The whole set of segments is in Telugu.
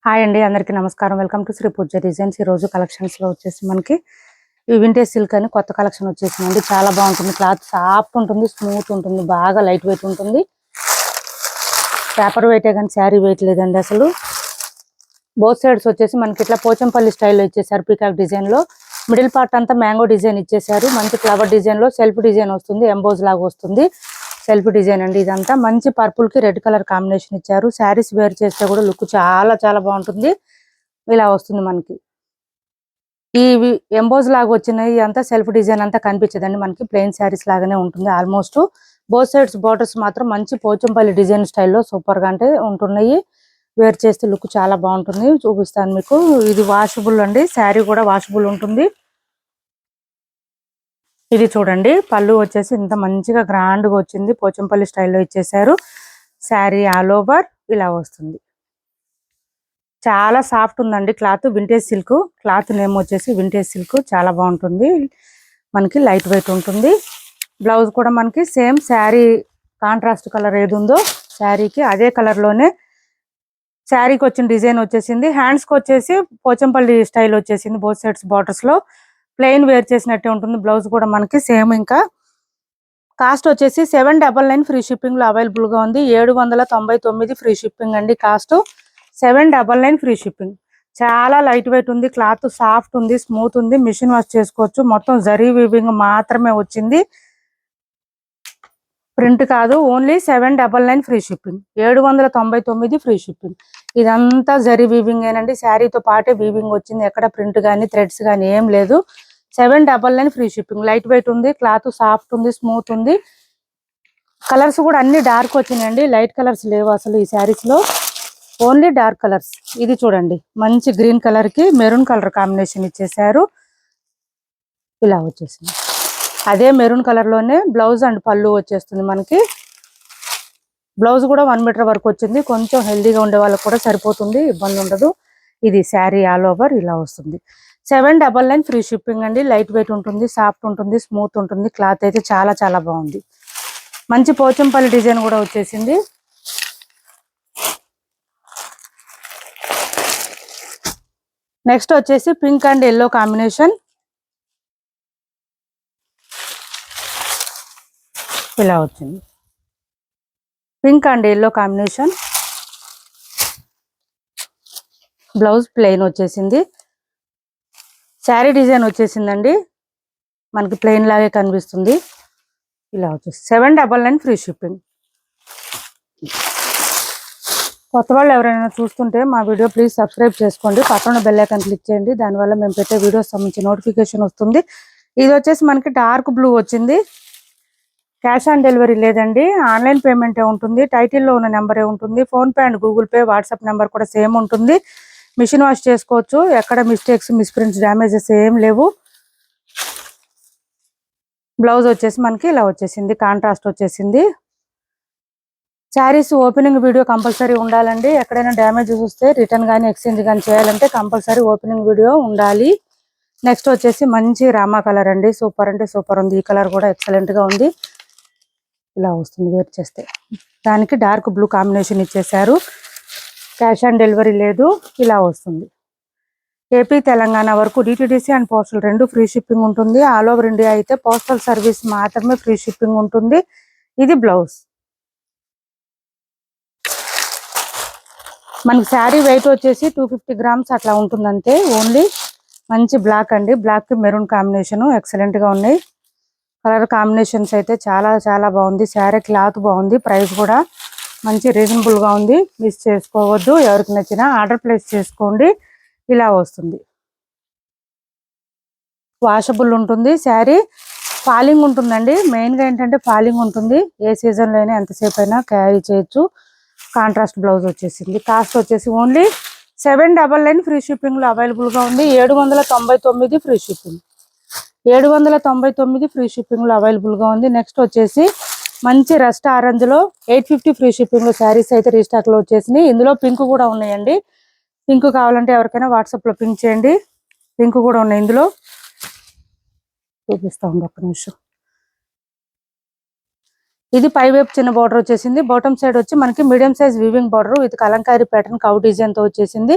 హాయ్ అండి, అందరికీ నమస్కారం. Welcome to Sri Pooja designs. ఈ రోజు కలెక్షన్స్ లో వచ్చేసి మనకి ఈ వింటేజ్ సిల్క్ అని కొత్త కలెక్షన్ వచ్చేసిందండి. చాలా బాగుంటుంది. క్లాత్ సాఫ్ట్ ఉంటుంది, స్మూత్ ఉంటుంది, బాగా లైట్ వెయిట్ ఉంటుంది. పేపర్ వెయిటే కానీ శారీ వెయిట్ లేదండి అసలు. బోత్ సైడ్స్ వచ్చేసి మనకి ఇట్లా పోచంపల్లి స్టైల్లో ఇచ్చేసారు. పీకాక్ డిజైన్ లో మిడిల్ పార్ట్ అంతా మ్యాంగో డిజైన్ ఇచ్చేసారు. మంచి ఫ్లవర్ డిజైన్ లో సెల్ఫ్ డిజైన్ వస్తుంది, ఎంబోజ్ లాగా వస్తుంది. సెల్ఫ్ డిజైన్ అండి ఇదంతా. మంచి పర్పుల్ కి రెడ్ కలర్ కాంబినేషన్ ఇచ్చారు. శారీస్ వేర్ చేస్తే కూడా లుక్ చాలా చాలా బాగుంటుంది. ఇలా వస్తుంది మనకి. ఈ ఎంబోజ్ లాగా వచ్చినాయి అంతా సెల్ఫ్ డిజైన్ అంతా కనిపించదండి మనకి. ప్లెయిన్ శారీస్ లాగానే ఉంటుంది ఆల్మోస్ట్. బోత్ సైడ్స్ బార్డర్స్ మాత్రం మంచి పోచంపల్లి డిజైన్ స్టైల్లో సూపర్ గా అంటే ఉంటున్నాయి. వేర్ చేస్తే లుక్ చాలా బాగుంటుంది. చూపిస్తాను మీకు. ఇది వాషబుల్ అండి, శారీ కూడా వాషబుల్ ఉంటుంది. ఇది చూడండి, పళ్ళు వచ్చేసి ఇంత మంచిగా గ్రాండ్ గా వచ్చింది. పోచంపల్లి స్టైల్లో ఇచ్చేసారు. శారీ ఆల్ ఓవర్ ఇలా వస్తుంది. చాలా సాఫ్ట్ ఉందండి cloth. Vintage silk cloth name వచ్చేసి వింటేజ్ సిల్క్. చాలా బాగుంటుంది. మనకి లైట్ వెయిట్ ఉంటుంది. బ్లౌజ్ కూడా మనకి సేమ్ శారీ కాంట్రాస్ట్ కలర్ ఏది ఉందో శారీకి అదే కలర్ లోనే శారీకి వచ్చిన డిజైన్ వచ్చేసింది. హ్యాండ్స్ కి వచ్చేసి పోచంపల్లి స్టైల్ వచ్చేసింది. బోత్ సైడ్స్ బార్డర్స్ లో ప్లెయిన్ వేర్ చేసినట్టే ఉంటుంది. బ్లౌజ్ కూడా మనకి సేమ్. ఇంకా కాస్ట్ వచ్చేసి 799 ఫ్రీ షిప్పింగ్ లో అవైలబుల్ గా ఉంది. 799 ఫ్రీ షిప్పింగ్ అండి కాస్ట్. 799 free shipping. చాలా లైట్ వెయిట్ ఉంది. క్లాత్ సాఫ్ట్ ఉంది, స్మూత్ ఉంది. మిషన్ వాష్ చేసుకోవచ్చు. మొత్తం జరీ వీవింగ్ మాత్రమే వచ్చింది, ప్రింట్ కాదు. Only 799 free shipping. 799 free shipping. ఇదంతా జరీ వీవింగ్ ఏనండి. శారీతో పాటే వీవింగ్ వచ్చింది. ఎక్కడ ప్రింట్ కానీ థ్రెడ్స్ కానీ ఏం లేదు. 799 ఫ్రీ షిప్పింగ్. లైట్ వెయిట్ ఉంది, క్లాత్ సాఫ్ట్ ఉంది, స్మూత్ ఉంది. కలర్స్ కూడా అన్ని డార్క్ వచ్చినాయండి. లైట్ కలర్స్ లేవు అసలు ఈ శారీస్ లో, ఓన్లీ డార్క్ కలర్స్. ఇది చూడండి, మంచి గ్రీన్ కలర్ కి మెరూన్ కలర్ కాంబినేషన్ ఇచ్చేసారు. ఇలా వచ్చేసింది. అదే మెరూన్ కలర్ లోనే బ్లౌజ్ అండ్ పళ్ళు వచ్చేస్తుంది మనకి. బ్లౌజ్ కూడా 1 మీటర్ వరకు వచ్చింది. కొంచెం హెల్దీగా ఉండే వాళ్ళకి కూడా సరిపోతుంది, ఇబ్బంది ఉండదు. ఇది శారీ ఆల్ ఓవర్ ఇలా వస్తుంది. 799 ఫ్రీ షిప్పింగ్ అండి. లైట్ వెయిట్ ఉంటుంది, సాఫ్ట్ ఉంటుంది, స్మూత్ ఉంటుంది. క్లాత్ అయితే చాలా చాలా బాగుంది. మంచి పోచంపల్లి డిజైన్ కూడా వచ్చేసింది. నెక్స్ట్ వచ్చేసి పింక్ అండ్ ఎల్లో కాంబినేషన్. ఇలా వచ్చింది. Pink and yellow combination. Blouse plain వచ్చేసింది. శారీ డిజైన్ వచ్చేసిందండి మనకి, ప్లెయిన్ లాగే కనిపిస్తుంది. ఇలా వచ్చేసి 799 ఫ్రీ షిప్పింగ్. కొత్త వాళ్ళు ఎవరైనా చూస్తుంటే మా వీడియో ప్లీజ్ సబ్స్క్రైబ్ చేసుకోండి. పక్కన బెల్ ఐకాన్ క్లిక్ చేయండి. దానివల్ల మేము పెట్టే వీడియోస్ సంబంధించి నోటిఫికేషన్ వస్తుంది. ఇది వచ్చేసి మనకి డార్క్ బ్లూ వచ్చింది. క్యాష్ ఆన్ డెలివరీ లేదండి, ఆన్లైన్ పేమెంటే ఉంటుంది. టైటిల్లో ఉన్న నెంబరే ఉంటుంది. PhonePe and Google pay, WhatsApp number కూడా సేమ్ ఉంటుంది. మిషన్ వాష్ చేసుకోవచ్చు. ఎక్కడ మిస్టేక్స్, మిస్ప్రింట్స్, డ్యామేజెస్ ఏం లేవు. బ్లౌజ్ వచ్చేసి మనకి ఇలా వచ్చేసింది, కాంట్రాస్ట్ వచ్చేసింది. శారీస్ ఓపెనింగ్ వీడియో కంపల్సరీ ఉండాలండి. ఎక్కడైనా డ్యామేజెస్ వస్తే రిటర్న్ కానీ ఎక్స్చేంజ్ కానీ చేయాలంటే కంపల్సరీ ఓపెనింగ్ వీడియో ఉండాలి. నెక్స్ట్ వచ్చేసి మంచి రామా కలర్ అండి. సూపర్ అంటే సూపర్ ఉంది. ఈ కలర్ కూడా ఎక్సలెంట్ గా ఉంది. ఇలా వస్తుంది వేర్ చేస్తే. దానికి డార్క్ బ్లూ కాంబినేషన్ ఇచ్చేసారు. క్యాష్ ఆన్ డెలివరీ లేదు. ఇలా వస్తుంది. ఏపీ తెలంగాణ వరకు DTDC and postal 2 free shipping ఉంటుంది. ఆల్ ఓవర్ ఇండియా అయితే పోస్టల్ సర్వీస్ మాత్రమే ఫ్రీ షిప్పింగ్ ఉంటుంది. ఇది బ్లౌజ్. మనకి శారీ వెయిట్ వచ్చేసి 250 గ్రామ్స్ అట్లా ఉంటుంది అంతే. ఓన్లీ మంచి బ్లాక్ అండి. బ్లాక్ కి మెరూన్ కాంబినేషన్ ఎక్సలెంట్ గా ఉన్నాయి. కలర్ కాంబినేషన్స్ అయితే చాలా చాలా బాగుంది. శారీ క్లాత్ బాగుంది. ప్రైస్ కూడా మంచి రీజనబుల్ గా ఉంది. మిస్ చేసుకోవద్దు. ఎవరికి నచ్చినా ఆర్డర్ ప్లేస్ చేసుకోండి. ఇలా వస్తుంది. వాషబుల్ ఉంటుంది. శారీ ఫాలింగ్ ఉంటుందండి. మెయిన్ గా ఏంటంటే ఫాలింగ్ ఉంటుంది. ఏ సీజన్ లో అయినా ఎంతసేపు అయినా క్యారీ చేయొచ్చు. కాంట్రాస్ట్ బ్లౌజ్ వచ్చేసింది. కాస్ట్ వచ్చేసి ఓన్లీ 799 ఫ్రీ షిప్పింగ్ లో అవైలబుల్ గా ఉంది. 799 ఫ్రీ షిప్పింగ్. 799 ఫ్రీ షిప్పింగ్ లో అవైలబుల్ గా ఉంది. నెక్స్ట్ వచ్చేసి మంచి రస్ట్ ఆరెంజ్ లో 850 ఫ్రీ షిప్పింగ్ లో శారీస్ అయితే రీస్టాక్ లో వచ్చేసినాయి. ఇందులో పింక్ కూడా ఉన్నాయండి. పింక్ కావాలంటే ఎవరికైనా వాట్సాప్ లో పింక్ చేయండి. పింక్ కూడా ఉన్నాయి ఇందులో. చూపిస్తా ఉంది ఒక్క నిమిషం. ఇది పై వైపు చిన్న బార్డర్ వచ్చేసింది. బాటమ్ సైడ్ వచ్చి మనకి medium size weaving border with Kalamkari pattern cow design తో వచ్చేసింది.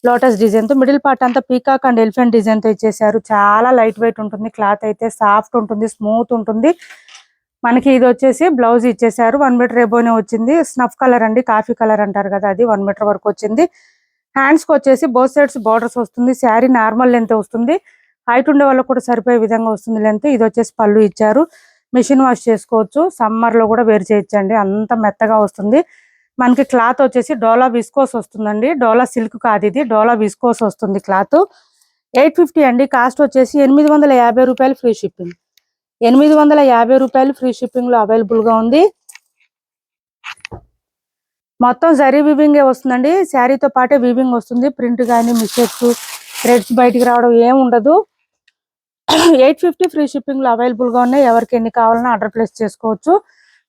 లోటస్ డిజైన్ తో మిడిల్ పార్ట్ అంతా పీకాక్ అండ్ ఎలిఫెంట్ డిజైన్ తో ఇచ్చేసారు. చాలా లైట్ వెయిట్ ఉంటుంది. క్లాత్ అయితే సాఫ్ట్ ఉంటుంది, స్మూత్ ఉంటుంది. మనకి ఇది వచ్చేసి బ్లౌజ్ ఇచ్చేసారు. 1 మీటర్ ఎబోనే వచ్చింది. స్నఫ్ కలర్ అండి, కాఫీ కలర్ అంటారు కదా, అది 1 మీటర్ వరకు వచ్చింది. హ్యాండ్స్ కి వచ్చేసి బోత్ సైడ్స్ బార్డర్స్ వస్తుంది. శారీ నార్మల్ లెంత్ వస్తుంది. హైట్ ఉండే వాళ్ళకి కూడా సరిపోయే విధంగా వస్తుంది లెంత్. ఇది వచ్చేసి పళ్ళు ఇచ్చారు. మిషన్ వాష్ చేసుకోవచ్చు. సమ్మర్ లో కూడా వేర్ చేయొచ్చండి, అంత మెత్తగా వస్తుంది. మనకి క్లాత్ వచ్చేసి డోలా విస్కోస్ వస్తుందండి. డోలా సిల్క్ కాదు, ఇది డోలా విస్కోస్ వస్తుంది క్లాత్. 850 అండి. కాస్ట్ వచ్చేసి 850 రూపాయలు ఫ్రీ షిప్పింగ్. 850 రూపాయలు ఫ్రీ షిప్పింగ్ లో అవైలబుల్ గా ఉంది. మొత్తం జరీ వీవింగ్ వస్తుందండి. శారీతో పాటే వీవింగ్ వస్తుంది. ప్రింట్ గానీ మిస్టేక్స్ థ్రెడ్స్ బయటికి రావడం ఏం ఉండదు. 850 ఫ్రీ షిప్పింగ్ లో అవైలబుల్ గా ఉన్నాయి. ఎవరికి ఎన్ని కావాలన్నా ఆర్డర్ ప్లేస్ చేసుకోవచ్చు.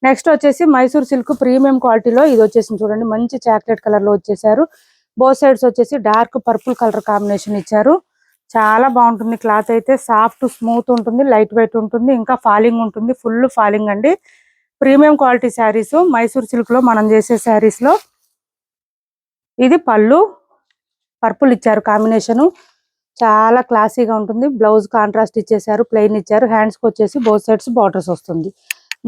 నెక్స్ట్ వచ్చేసి మైసూర్ సిల్క్ ప్రీమియం క్వాలిటీలో ఇది వచ్చేసి చూడండి, మంచి చాక్లెట్ కలర్ లో వచ్చేసారు. బోత్ సైడ్స్ వచ్చేసి డార్క్ పర్పుల్ కలర్ కాంబినేషన్ ఇచ్చారు. చాలా బాగుంటుంది. క్లాత్ అయితే సాఫ్ట్ స్మూత్ ఉంటుంది, లైట్ వెయిట్ ఉంటుంది, ఇంకా ఫాలింగ్ ఉంటుంది. ఫుల్ ఫాలింగ్ అండి. Premium quality saris Mysore silk లో మనం చేసే శారీస్ లో. ఇది పళ్ళు పర్పుల్ ఇచ్చారు కాంబినేషన్, చాలా క్లాసీగా ఉంటుంది. బ్లౌజ్ కాంట్రాస్ట్ ఇచ్చేసారు, ప్లెయిన్ ఇచ్చారు. హ్యాండ్స్ కి వచ్చేసి బోత్ సైడ్స్ బార్డర్స్ వస్తుంది.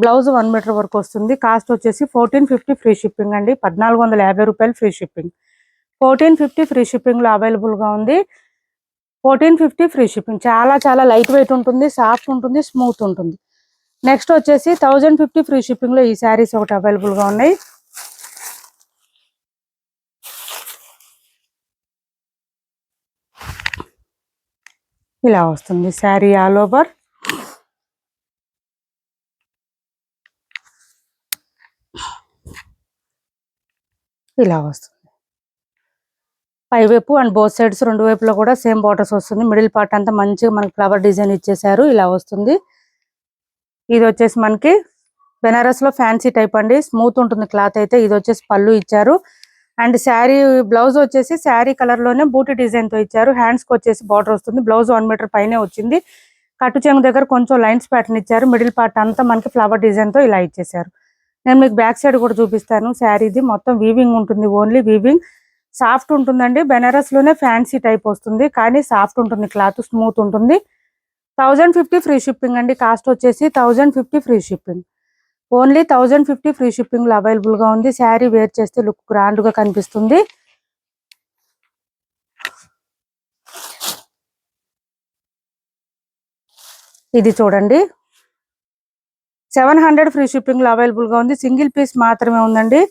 బ్లౌజ్ 1 మీటర్ వరకు వస్తుంది. కాస్ట్ వచ్చేసి 1450 ఫ్రీ షిప్పింగ్ అండి. 1450 రూపాయలు ఫ్రీ షిప్పింగ్. 1450 ఫ్రీ షిప్పింగ్ లో అవైలబుల్ గా ఉంది. 1450 ఫ్రీ షిప్పింగ్. చాలా చాలా లైట్ వెయిట్ ఉంటుంది, సాఫ్ట్ ఉంటుంది, స్మూత్ ఉంటుంది. నెక్స్ట్ వచ్చేసి 1050 ఫ్రీ షిప్పింగ్ లో ఈ శారీస్ ఒకటి అవైలబుల్ గా ఉన్నాయి. ఇలా వస్తుంది శారీ ఆల్ ఓవర్. ఇలా వస్తుంది పైవైపు అండ్ బోత్ సైడ్స్ రెండు వైపులో కూడా సేమ్ బార్డర్స్ వస్తుంది. మిడిల్ పార్ట్ అంతా మంచిగా మనకి ఫ్లవర్ డిజైన్ ఇచ్చేసారు. ఇలా వస్తుంది. ఇది వచ్చేసి మనకి బెనారస్ లో ఫ్యాన్సీ టైప్ అండి, స్మూత్ ఉంటుంది క్లాత్ అయితే. ఇది వచ్చేసి పళ్ళు ఇచ్చారు. అండ్ శారీ బ్లౌజ్ వచ్చేసి శారీ కలర్ లోనే బూటీ డిజైన్ తో ఇచ్చారు. హ్యాండ్స్ కి వచ్చేసి బార్డర్ వస్తుంది. బ్లౌజ్ 1 మీటర్ పైనే వచ్చింది. కట్టు చెంగు దగ్గర కొంచెం లైన్స్ ప్యాటర్న్ ఇచ్చారు. మిడిల్ పార్ట్ అంతా మనకి ఫ్లవర్ డిజైన్ తో ఇలా ఇచ్చేసారు. నేను మీకు బ్యాక్ సైడ్ కూడా చూపిస్తాను. శారీది మొత్తం వీవింగ్ ఉంటుంది, ఓన్లీ వీవింగ్. సాఫ్ట్ ఉంటుందండి. బెనారస్ లోనే ఫ్యాన్సీ టైప్ వస్తుంది, కానీ సాఫ్ట్ ఉంటుంది క్లాత్, స్మూత్ ఉంటుంది. 1050 ఫ్రీ షిప్పింగ్ అండి. కాస్ట్ వచ్చేసి 1050 free shipping. Only 1050 free shipping లో అవైలబుల్ గా ఉంది. శారీ వేర్ చేస్తే లుక్ గ్రాండ్ గా కనిపిస్తుంది. ఇది చూడండి, 700 ఫ్రీ షిప్పింగ్ లో అవైలబుల్ గా ఉంది. సింగిల్ పీస్ మాత్రమే ఉందండి.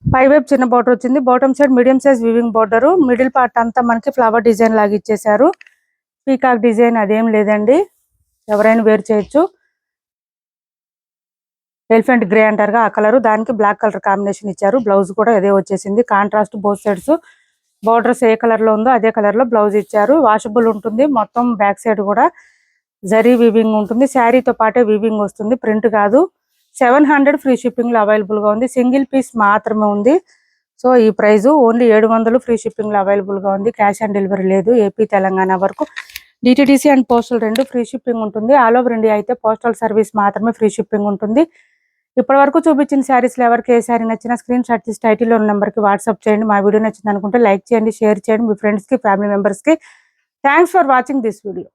పై వైపు చిన్న బార్డర్ వచ్చింది. Bottom side medium size weaving border. Middle part అంతా మనకి ఫ్లవర్ డిజైన్ లాగా ఇచ్చేసారు. పీకాక్ డిజైన్ అదేం లేదండి, ఎవరైనా వేర్ చేయొచ్చు. ఎలిఫెంట్ గ్రే అంటారుగా ఆ కలర్, దానికి బ్లాక్ కలర్ కాంబినేషన్ ఇచ్చారు. బ్లౌజ్ కూడా అదే వచ్చేసింది. కాంట్రాస్ట్ బోత్ సైడ్స్ బార్డర్స్ ఏ కలర్ లో ఉందో అదే కలర్ లో బ్లౌజ్ ఇచ్చారు. వాషబుల్ ఉంటుంది. మొత్తం బ్యాక్ సైడ్ కూడా జరీ వీవింగ్ ఉంటుంది. శారీతో పాటే వీవింగ్ వస్తుంది, ప్రింట్ కాదు. 700 ఫ్రీ షిప్పింగ్ లో అవైలబుల్ గా ఉంది. సింగిల్ పీస్ మాత్రమే ఉంది. సో ఈ ప్రైస్ ఓన్లీ 700 ఫ్రీ షిప్పింగ్ లో అవైలబుల్ గా ఉంది. క్యాష్ ఆన్ డెలివరీ లేదు. ఏపీ తెలంగాణ వరకు డిటిడిసి అండ్ పోస్టల్ రెండు ఫ్రీ షిప్పింగ్ ఉంటుంది. ఆల్ ఓవర్ ఇండియా అయితే పోస్టల్ సర్వీస్ మాత్రమే ఫ్రీ షిప్పింగ్ ఉంటుంది. ఇప్పటి వరకు చూపించిన శారీస్ లో ఎవరికి ఏ శారీ నచ్చినా స్క్రీన్ షాట్ తీసి టైటిల్ ఉన్న నెంబర్ కి వాట్సాప్ చేయండి. మా వీడియో నచ్చింది అనుకుంటే లైక్ చేయండి, షేర్ చేయండి మీ ఫ్రెండ్స్ కి, ఫ్యామిలీ మెంబర్స్ కి. Thanks for watching this video.